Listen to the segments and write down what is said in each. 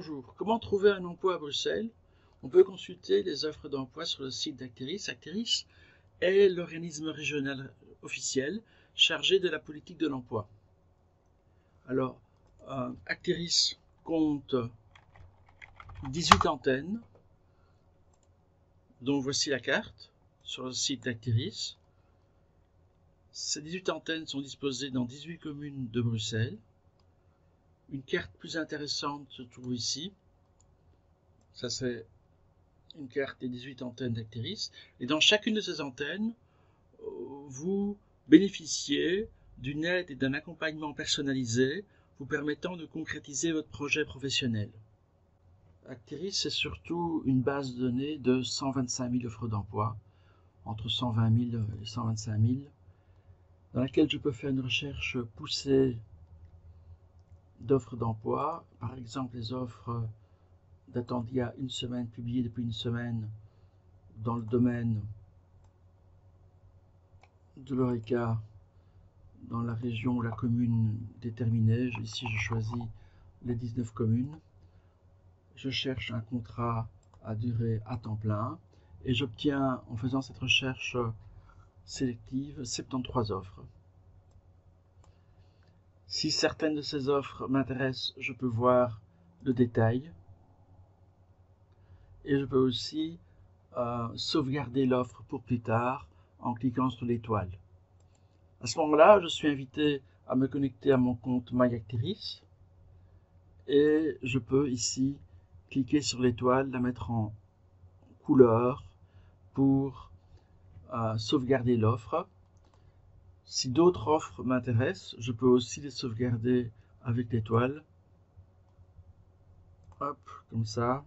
Bonjour, comment trouver un emploi à Bruxelles? On peut consulter les offres d'emploi sur le site d'Acteris. Acteris est l'organisme régional officiel chargé de la politique de l'emploi. Alors, Acteris compte 18 antennes, dont voici la carte sur le site d'Acteris. Ces 18 antennes sont disposées dans 18 communes de Bruxelles. Une carte plus intéressante se trouve ici. Ça, c'est une carte des 18 antennes d'Acteris. Et dans chacune de ces antennes, vous bénéficiez d'une aide et d'un accompagnement personnalisé vous permettant de concrétiser votre projet professionnel. Acteris, c'est surtout une base de données de 125 000 offres d'emploi, entre 120 000 et 125 000, dans laquelle je peux faire une recherche poussée d'offres d'emploi, par exemple les offres datant d'il y a une semaine, publiées depuis une semaine dans le domaine de l'Horeca, dans la région ou la commune déterminée. Ici, je choisis les 19 communes. Je cherche un contrat à durée à temps plein et j'obtiens, en faisant cette recherche sélective, 73 offres. Si certaines de ces offres m'intéressent, je peux voir le détail et je peux aussi sauvegarder l'offre pour plus tard en cliquant sur l'étoile. À ce moment-là, je suis invité à me connecter à mon compte MyActeris et je peux ici cliquer sur l'étoile, la mettre en couleur pour sauvegarder l'offre. Si d'autres offres m'intéressent, je peux aussi les sauvegarder avec l'étoile. Hop, comme ça.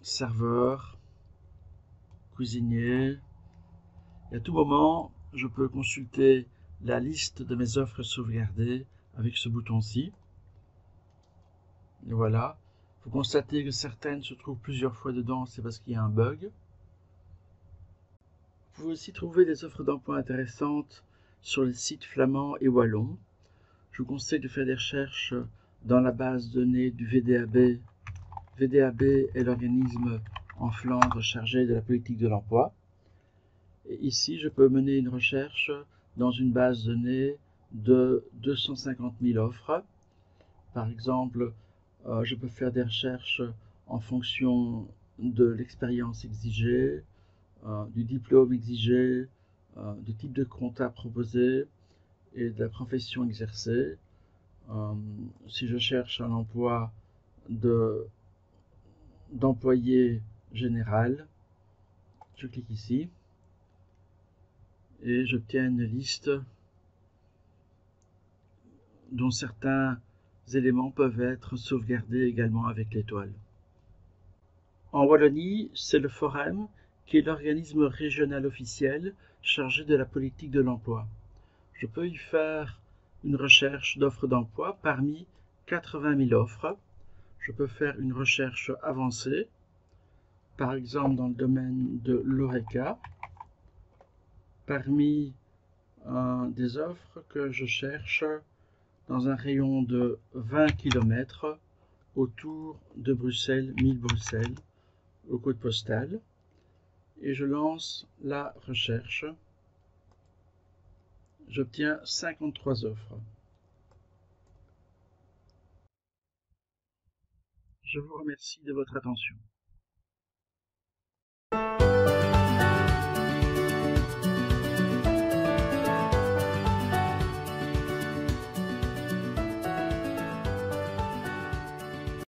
Serveur, cuisinier. Et à tout moment, je peux consulter la liste de mes offres sauvegardées avec ce bouton-ci. Et voilà. Vous constatez que certaines se trouvent plusieurs fois dedans, c'est parce qu'il y a un bug. Vous pouvez aussi trouver des offres d'emploi intéressantes sur les sites flamands et wallons. Je vous conseille de faire des recherches dans la base de données du VDAB. VDAB est l'organisme en Flandre chargé de la politique de l'emploi. Et ici, je peux mener une recherche dans une base de données de 250 000 offres. Par exemple, je peux faire des recherches en fonction de l'expérience exigée, du diplôme exigé, du type de contrat proposé et de la profession exercée. Si je cherche un emploi d'employé général, je clique ici et j'obtiens une liste dont certains éléments peuvent être sauvegardés également avec l'étoile. En Wallonie, c'est le Forum qui est l'organisme régional officiel chargé de la politique de l'emploi. Je peux y faire une recherche d'offres d'emploi parmi 80 000 offres. Je peux faire une recherche avancée, par exemple dans le domaine de l'Horeca, parmi des offres que je cherche dans un rayon de 20 km autour de Bruxelles, 1000 Bruxelles, au code postal, et je lance la recherche. J'obtiens 53 offres. Je vous remercie de votre attention.